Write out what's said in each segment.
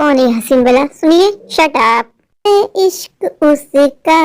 कौन है हसीन वाला? सुनिए, शट अप। इश्क उसका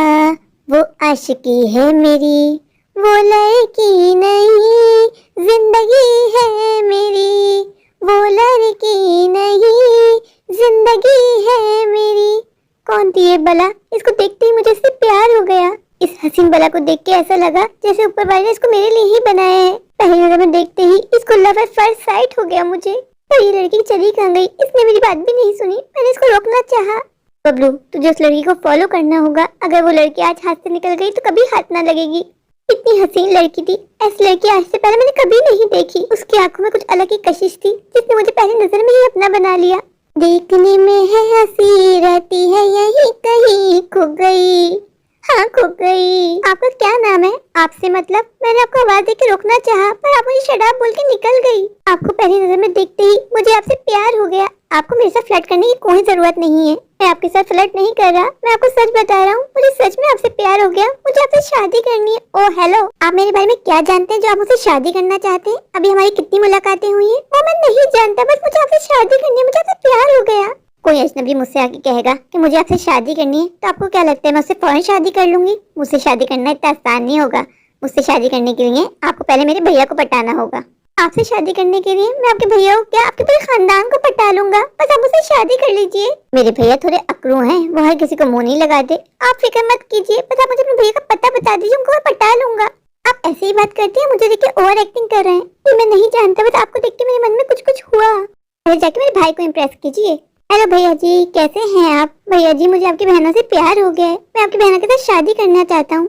वो आशिकी है मेरी, वो लड़की नहीं जिंदगी है मेरी, वो लड़की नहीं जिंदगी है मेरी। कौन थी ये बला? इसको देखते ही मुझे इससे प्यार हो गया। इस हसीन बला को देख के ऐसा लगा जैसे ऊपर वाले ने इसको मेरे लिए ही बनाया है। पहली नजर में देखते ही इसको लव एट फर्स्ट साइट हो गया मुझे। पर ये लड़की चली कहाँ गई? इसने मेरी बात भी नहीं सुनी। मैंने इसको रोकना चाहा। बबलू, तुझे उस लड़की को फॉलो करना होगा। अगर वो लड़की आज हाथ से निकल गई तो कभी हाथ ना लगेगी। इतनी हसीन लड़की थी, ऐसी लड़की आज से पहले मैंने कभी नहीं देखी। उसकी आंखों में कुछ अलग ही कशिश थी जिसने मुझे पहली नजर में ही अपना बना लिया। देखने में है हंसी, रहती है यही कहीं खो गई। हाँ, खो गई। आपका क्या नाम है? आपसे मतलब? मैंने आपको आवाज देके रोकना चाहा पर आप मुझे शराब बोल के निकल गई। आपको पहली नजर में देखते ही मुझे आपसे प्यार हो गया। आपको मेरे साथ फ्लर्ट करने की कोई जरूरत नहीं है। मैं आपके साथ फ्लर्ट नहीं कर रहा, मैं आपको सच बता रहा हूँ। मुझे सच में आपसे प्यार हो गया। मुझे आपसे शादी करनी है। ओह हेलो, आप मेरे बारे में क्या जानते हैं जो आप मुझसे शादी करना चाहते हैं? अभी हमारी कितनी मुलाकातें हुई है वो मैं नहीं जानता, बस मुझे आपसे शादी करनी है। मुझे आपसे प्यार हो गया। कोई अजनबी मुझसे आके कहेगा कि मुझे आपसे शादी करनी है तो आपको क्या लगता है मैं उससे फौरन शादी कर लूंगी? मुझसे शादी करना इतना आसान नहीं होगा। मुझसे शादी करने के लिए आपको पहले मेरे भैया को पटाना होगा। आपसे शादी करने के लिए मैं आपके भैया को क्या, आपके पूरे खानदान को पटा लूंगा। बस आप मुझसे शादी कर लीजिए। मेरे भैया थोड़े अकड़ू हैं, वो हर किसी को मुंह नहीं लगाते। आप फिक्र मत कीजिए, बस आप मुझे अपने भैया का पता बता दीजिए, उनको मैं पटा लूंगा। आप ऐसे ही बात करती हैं, मुझे देख के ओवर एक्टिंग कर रहे हैं। ये मैं नहीं जानता, बस आपको देख के मेरे मन में कुछ कुछ हुआ। पहले जाके मेरे भाई को इम्प्रेस कीजिए। हेलो भैया जी, कैसे हैं आप? भैया जी, मुझे आपकी बहनों से प्यार हो गया है। मैं आपकी बहनों के साथ शादी करना चाहता हूँ।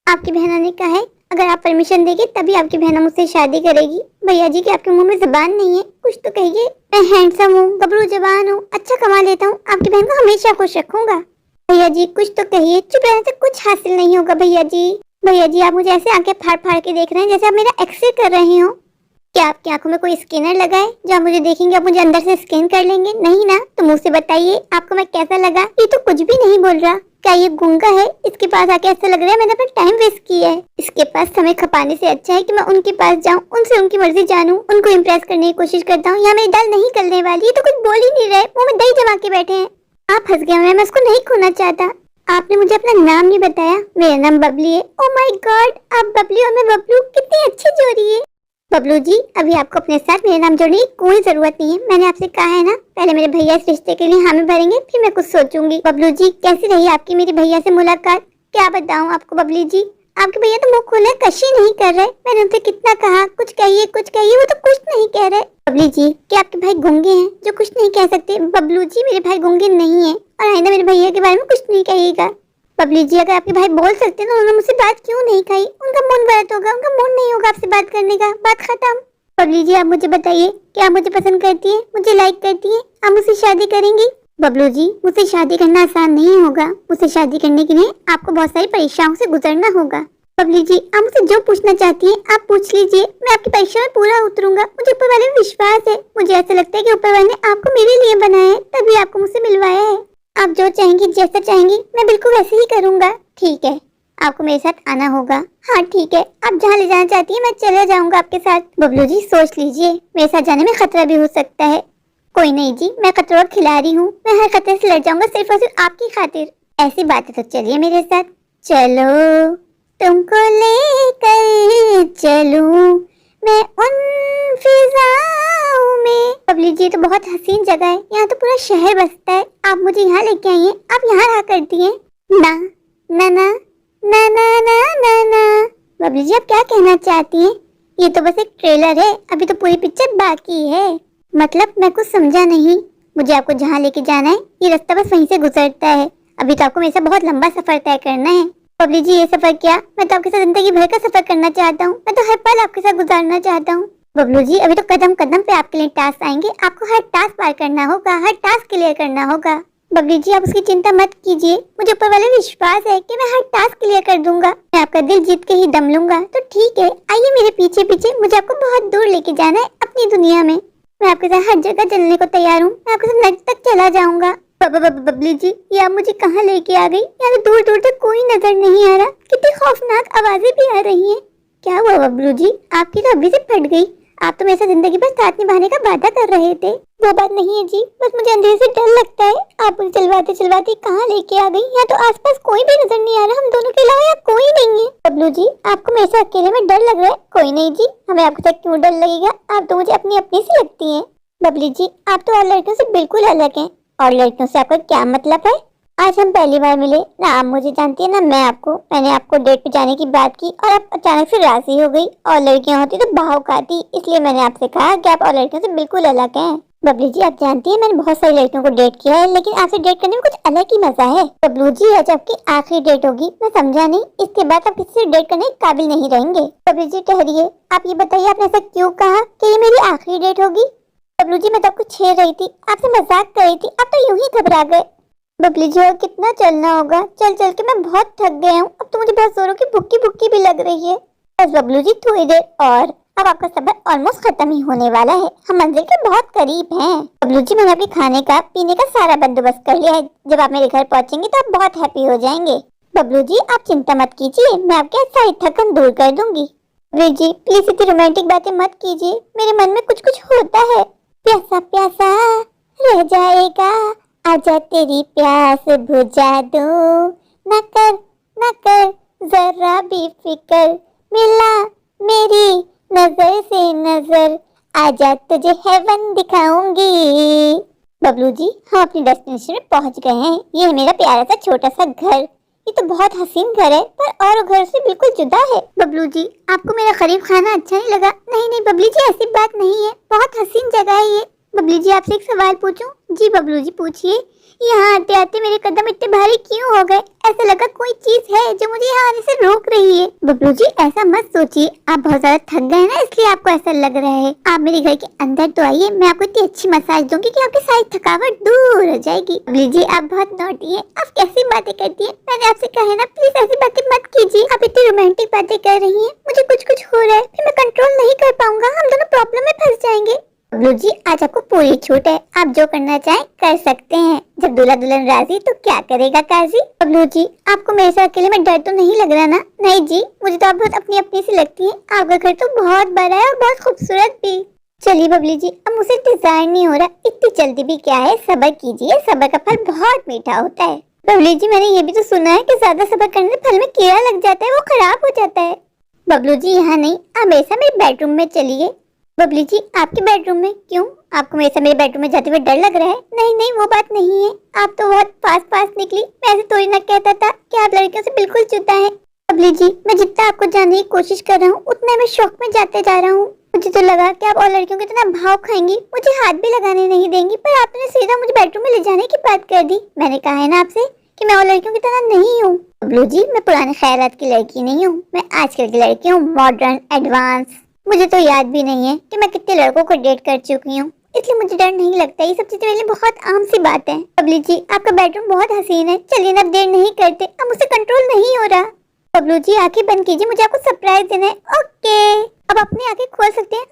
आपकी बहनों ने कहा है अगर आप परमिशन देंगे तभी आपकी बहन मुझसे शादी करेगी। भैया जी, कि आपके मुंह में जुबान नहीं है? कुछ तो कहिए। मैं हैंडसम हूँ, गबरू जवान हूँ, अच्छा कमा लेता हूँ, आपकी बहन को हमेशा खुश रखूंगा। भैया जी, कुछ तो कहिए। चुप रहने से कुछ हासिल नहीं होगा भैया जी। भैया जी, आप मुझे ऐसे आंखें फाड़ फाड़ के देख रहे हैं जैसे आप मेरा एक्सरे कर रहे हो। क्या आपकी आंखों में कोई स्कैनर लगा है जो आप मुझे देखेंगे, आप मुझे अंदर से स्कैन कर लेंगे? नहीं ना? तो मुंह से बताइए आपको मैं कैसा लगा? ये तो कुछ भी नहीं बोल रहा। क्या ये गूंगा है? इसके पास आके ऐसा लग रहा है मैंने अपना टाइम वेस्ट किया है। इसके पास समय खपाने से अच्छा है कि मैं उनके पास जाऊं, उनसे उनकी मर्जी जानूं, उनको इम्प्रेस करने की कोशिश करता हूँ। यहाँ मेरी दाल नहीं गलने वाली। ये तो कुछ बोल ही नहीं रहे, मुंह में दही जमा के बैठे हैं। आप फंस गए। मैं उसको नहीं खोना चाहता। आपने मुझे अपना नाम नहीं बताया। मेरा नाम बबली है। ओह माय गॉड, आप बबली और मैं बबलू, कितनी अच्छी जोड़ी है। बबलू जी, अभी आपको अपने साथ मेरा नाम जोड़ने की कोई जरूरत नहीं है। मैंने आपसे कहा है ना, पहले मेरे भैया इस रिश्ते के लिए हामी भरेंगे, फिर मैं कुछ सोचूंगी। बबलू जी, कैसी रही आपकी मेरी भैया से मुलाकात? क्या बताऊं आपको बबली जी, आपके भैया तो मुंह खोले कशी नहीं कर रहे। मैंने उनसे कितना कहा कुछ कहिए, वो तो कुछ नहीं कह रहे। बबली जी, क्या आपके भाई गूंगे हैं जो कुछ नहीं कह सकते? बबलू जी, मेरे भाई गूंगे नहीं है और आइंदा मेरे भैया के बारे में कुछ नहीं कहिएगा। बबली जी, अगर आपके भाई बोल सकते तो उन्होंने मुझसे बात क्यों नहीं कही? उनका मूड गलत होगा, उनका मूड नहीं होगा आपसे बात करने का। बात खत्म। बबली जी, आप मुझे बताइए, क्या आप मुझे पसंद करती हैं? मुझे लाइक करती हैं? आप मुझसे शादी करेंगी? बबलू जी, मुझसे शादी करना आसान नहीं होगा। मुझसे शादी करने के लिए आपको बहुत सारी परीक्षाओं से गुजरना होगा। बबली जी, आप मुझसे जो पूछना चाहती हैं आप पूछ लीजिए, मैं आपकी परीक्षा में पूरा उतरूंगा। मुझे ऊपर वाले में विश्वास है। मुझे ऐसा लगता है कि ऊपर वाले ने आपको मेरे लिए बनाया है, तभी आपको मुझसे मिलवाया है। आप जो चाहेंगी, जैसा चाहेंगी, मैं बिल्कुल वैसे ही करूंगा। ठीक है, आपको मेरे साथ आना होगा। हाँ ठीक है, आप जहाँ ले जाना चाहती हैं मैं चले जाऊंगा आपके साथ। बबलू जी, सोच लीजिए, मेरे साथ जाने में खतरा भी हो सकता है। कोई नहीं जी, मैं खतरों का खिलाड़ी हूँ। मैं हर खतरे से लड़ जाऊंगा सिर्फ और सिर्फ आपकी खातिर। ऐसी बात है तो चलिए मेरे साथ। चलो तुमको लेकर चलूं मैं उन फिजाओं में। बबली जी, तो बहुत हसीन जगह है, यहाँ तो पूरा शहर बसता है। आप मुझे यहाँ लेके आइए। आप यहाँ रहा करती हैं ना? ना ना ना ना ना ना ना। बबली जी, आप क्या कहना चाहती हैं? ये तो बस एक ट्रेलर है, अभी तो पूरी पिक्चर बाकी है। मतलब मैं कुछ समझा नहीं। मुझे आपको जहाँ लेके जाना है ये रास्ता बस वहीं से गुजरता है। अभी तो आपको मेरे से बहुत लंबा सफर तय करना है। बबली जी, ये सफर क्या, मैं तो आपके साथ जिंदगी भर का सफर करना चाहता हूँ। मैं तो हर पल आपके साथ गुजारना चाहता हूँ। बबलू जी, अभी तो कदम कदम पे आपके लिए टास्क आएंगे। आपको हर टास्क पार करना होगा, हर टास्क क्लियर करना होगा। बबली जी, आप उसकी चिंता मत कीजिए। मुझे ऊपर वाले विश्वास है कि मैं हर टास्क क्लियर कर दूंगा। मैं आपका दिल जीत के ही दम लूंगा। तो ठीक है, आइए मेरे पीछे पीछे। मुझे आपको बहुत दूर लेके जाना है अपनी दुनिया में। मैं आपके साथ हर जगह चलने को तैयार हूँ। मैं आपके साथ नर्क तक चला जाऊंगा। बबली जी, ये आप मुझे कहाँ लेके आ गई? यहाँ तो दूर दूर तक कोई नजर नहीं आ रहा। कितनी खौफनाक आवाजें भी आ रही हैं। क्या हुआ बबलू जी, आपकी तो अभी से फट गई? आप तो मेरे साथ जिंदगी भर साथ निभाने का वादा कर रहे थे। वो बात नहीं है जी, बस मुझे अंधेरे से डर लगता है। आप मुझे चलवाते चलवाते कहाँ लेके आ गई। यहाँ तो आसपास कोई भी नजर नहीं आ रहा, हम दोनों के अलावा यहाँ कोई नहीं है। बबलू जी, आपको मेरे से अकेले में डर लग रहा है? कोई नहीं जी, हमें आपके साथ क्यों डर लगेगा, आप तो मुझे अपनी अपनी सी लगती है। बबली जी, आप तो और लड़कियों से बिल्कुल अलग हैं। और लड़कियों से आपका क्या मतलब है? आज हम पहली बार मिले ना, आप मुझे जानती है ना मैं आपको। मैंने आपको डेट पे जाने की बात की और आप अचानक से राजी हो गई। और लड़कियां होती तो भाव खाती, इसलिए मैंने आपसे कहा कि आप और लड़कियों से बिल्कुल अलग हैं। बबली जी, आप जानती हैं मैंने बहुत सारी लड़कियों को डेट किया है, लेकिन आपसे डेट करने में कुछ अलग ही मजा है। बबलू जी, आज आपकी आखिरी डेट होगी, मैं समझा नहीं, इसके बाद आप किसी से डेट करने के काबिल नहीं रहेंगे। बबलू जी ठहरिए, आप ये बताइए आपने ऐसा क्यों कहा कि ये मेरी आखिरी डेट होगी? बबलू जी, मैं तो आपको छेड़ रही थी, आपसे मजाक कर रही थी, आप तो यूं ही घबरा गए। बबली जी, और कितना चलना होगा, चल चल के मैं बहुत थक गया हूँ, अब तो मुझे बहुत जोरों की भुक्की भुक्की भी लग रही है। बस बबलू जी, थोड़ी देर और, अब आपका सफर ऑलमोस्ट खत्म ही होने वाला है, हम मंजिल के बहुत करीब हैं। बबलू जी, मैंने आपके खाने का पीने का सारा बंदोबस्त कर लिया है, जब आप मेरे घर पहुँचेंगे तो आप बहुत हैप्पी हो जाएंगे। बबलू जी, आप चिंता मत कीजिए, मैं आपके सारी थकन दूर कर दूंगी। बबलू जी, प्लीज इतनी रोमांटिक बातें मत कीजिए, मेरे मन में कुछ कुछ होता है। प्यासा प्यासा रह जाएगा, आजा तेरी प्यास बुझा दूं, न कर जरा भी फिक्र, मिला मेरी नजर से नजर, आजा तुझे हेवन दिखाऊंगी। बबलू जी, हम अपनी डेस्टिनेशन में पहुंच गए हैं। ये है मेरा प्यारा सा छोटा सा घर। ये तो बहुत हसीन घर है, पर और घर से बिल्कुल जुदा है। बबलू जी, आपको मेरा करीब खाना अच्छा नहीं लगा? नहीं नहीं बबलू जी, ऐसी बात नहीं है, बहुत हसीन जगह है ये। बबलू जी, आपसे एक सवाल पूछूं? जी बबलू जी, पूछिए। यहाँ आते आते मेरे कदम इतने भारी क्यों हो गए? ऐसा लगा कोई चीज है जो मुझे यहाँ आने से रोक रही है। बबलू जी, ऐसा मत सोचिए, आप बहुत ज्यादा थक गए ना, इसलिए आपको ऐसा लग रहा है। आप मेरे घर के अंदर तो आइए, मैं आपको इतनी अच्छी मसाज दूंगी कि आपकी सारी थकावट दूर हो जाएगी। बबलू जी, आप बहुत नॉटी हैं, आप कैसी बातें करती हैं? मैंने आपसे कहा है ना, प्लीज ऐसी बातें मत कीजिए। आप इतनी रोमांटिक बातें कर रही हैं, मुझे कुछ कुछ हो रहा है, फिर मैं कंट्रोल नहीं कर पाऊंगा, हम दोनों प्रॉब्लम में फंस जाएंगे। बबलू जी, आज आपको पूरी छूट है, आप जो करना चाहें कर सकते हैं। जब दूल्हा दुल्हन राजी तो क्या करेगा काजी। बबलू जी, आपको मेरे साथ अकेले में डर तो नहीं लग रहा ना? नहीं जी, मुझे तो आप बहुत अपनी अपनी सी लगती है। आपका घर तो बहुत बड़ा है और बहुत खूबसूरत भी। चलिए बबलू जी, अब मुझे इंतजार नहीं हो रहा, इतनी जल्दी भी क्या है, सब्र कीजिए, सब्र का फल बहुत मीठा होता है। बबलू जी, मैंने ये भी तो सुना है कि ज्यादा सब्र करने से फल में कीड़ा लग जाता है, वो खराब हो जाता है। बबलू जी, यहाँ नहीं, आप ऐसा मेरे बेडरूम में चलिए। बबली जी, आपके बेडरूम में? क्यों, आपको मेरे बेडरूम में जाते हुए डर लग रहा है? नहीं नहीं, वो बात नहीं है, आप तो बहुत पास पास निकली, मैं ऐसे थोड़ी ना कहता था कि आप लड़कियों से बिल्कुल जुदा हैं। बबली जी, मैं जितना आपको जानने की कोशिश कर रहा हूँ उतना मैं शौक में जाते जा रहा हूँ। मुझे तो लगा कि आप और लड़कियों की तरह भाव खाएंगी, मुझे हाथ भी लगाने नहीं देंगी, पर आपने सीधा मुझे बेडरूम में ले जाने की बात कर दी। मैंने कहा है ना आपसे कि मैं और लड़कियों की तरह नहीं हूँ। बबलू जी, मैं पुराने ख्यालात की लड़की नहीं हूँ, मैं आजकल की लड़की हूँ, मॉडर्न, एडवांस। मुझे तो याद भी नहीं है कि मैं कितने लड़कों को डेट कर चुकी हूँ, इसलिए मुझे डर नहीं लगता। ये सब चीजें मेरे लिए बहुत आम सी बात है। बबली जी, आपका बेडरूम बहुत हसीन है, चलिए ना, अब देर नहीं करते, अब मुझसे कंट्रोल नहीं हो रहा। बबलू जी, आंखें बंद कीजिए, मुझे आपको सरप्राइज देना है। ओके, अब अपनी आंखें खोल सकते हैं।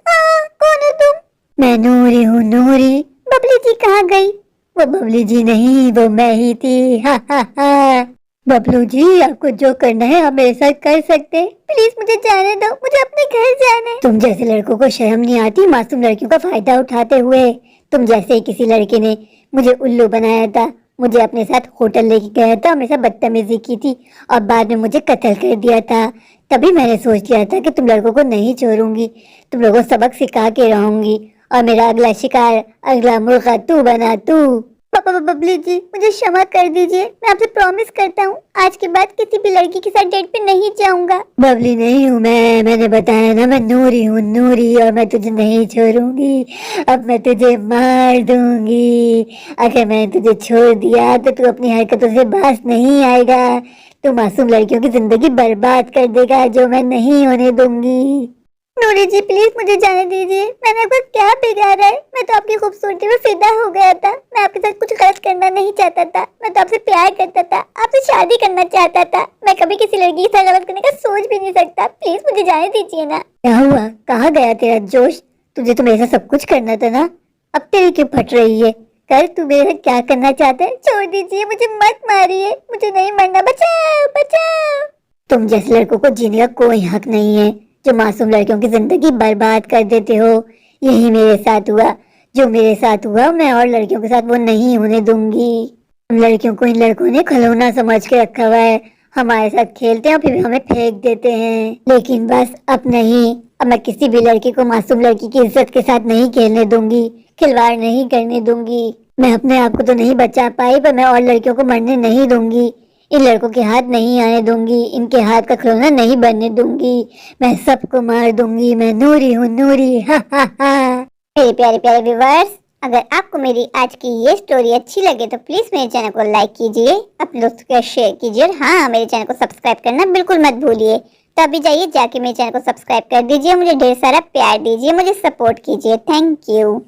कौन हो तुम? मैं नूरी हूँ, नूरी। बबली जी कहाँ गई? वो बबली जी नहीं, वो मैं ही थी। हा हा हा। बबलू जी, आपको जो करना है आप मेरे साथ कर सकते हैं, प्लीज मुझे जाने दो, मुझे अपने घर जाना है। तुम जैसे लड़कों को शर्म नहीं आती मासूम लड़कियों का फायदा उठाते हुए? तुम जैसे ही किसी लड़के ने मुझे उल्लू बनाया था, मुझे अपने साथ होटल लेके गया था, मेरे साथ बदतमीजी की थी और बाद में मुझे कत्ल कर दिया था। तभी मैंने सोच लिया था कि तुम लड़कों को नहीं छोड़ूंगी, तुम लोगों को सबक सिखा के रहूंगी और मेरा अगला शिकार, अगला मुर्गा तू बना तू। बबली जी, मुझे क्षमा कर दीजिए, मैं आपसे प्रॉमिस करता हूँ आज के बाद किसी भी लड़की के साथ डेट पे नहीं जाऊंगा। बबली नहीं हूँ मैंने बताया ना, मैं नूरी हूँ, नूरी, और मैं तुझे नहीं छोड़ूंगी, अब मैं तुझे मार दूंगी। अगर मैंने तुझे छोड़ दिया तो तू अपनी हरकतों से बाज नहीं आएगा, तू मासूम लड़कियों की जिंदगी बर्बाद कर देगा, जो मैं नहीं होने दूंगी। नूरी जी, प्लीज मुझे जाने दीजिए, मैंने आपको क्या बिगाड़ा है? मैं तो आपकी खूबसूरती में फिदा हो गया था, मैं आपके साथ कुछ गलत करना नहीं चाहता था, मैं तो आपसे प्यार करता था, आपसे शादी करना चाहता था, मैं कभी किसी लड़की के साथ गलत करने का सोच भी नहीं सकता, प्लीज मुझे जाने दीजिए ना। क्या हुआ, कहाँ गया तेरा जोश? तुझे तो मेरे साथ सब कुछ करना था ना, अब तेरी क्यों फट रही है? कर, तू मेरे साथ क्या करना चाहता है? छोड़ दीजिए, मुझे मत मारिए, मुझे नहीं मरना, बचाओ बचाओ। तुम जैसे लड़कों को जीने का कोई हक नहीं है, जो मासूम लड़कियों की जिंदगी बर्बाद कर देते हो। यही मेरे साथ हुआ, जो मेरे साथ हुआ मैं और लड़कियों के साथ वो नहीं होने दूंगी। हम लड़कियों को इन लड़कों ने खिलौना समझ के रखा हुआ है, हमारे साथ खेलते हैं और फिर हमें फेंक देते हैं। लेकिन बस अब नहीं, अब मैं किसी भी लड़की को मासूम लड़की की इज्जत के साथ नहीं खेलने दूंगी, खिलवाड़ नहीं करने दूंगी। मैं अपने आप को तो नहीं बचा पाई, पर मैं और लड़कियों को मरने नहीं दूंगी। इन लड़कों के हाथ नहीं आने दूंगी, इनके हाथ का खिलौना नहीं बनने दूंगी। मैं सबको मार दूंगी, मैं नूरी हूँ नूरी, हा हा हा। मेरे प्यारे प्यारे व्यूअर्स, अगर आपको मेरी आज की ये स्टोरी अच्छी लगे तो प्लीज मेरे चैनल को लाइक कीजिए, अपने दोस्तों के साथ शेयर कीजिए और हाँ, मेरे चैनल को सब्सक्राइब करना बिल्कुल मत भूलिए। तो अभी जाइए जाके मेरे चैनल को सब्सक्राइब कर दीजिए, मुझे ढेर सारा प्यार दीजिए, मुझे सपोर्ट कीजिए। Thank you.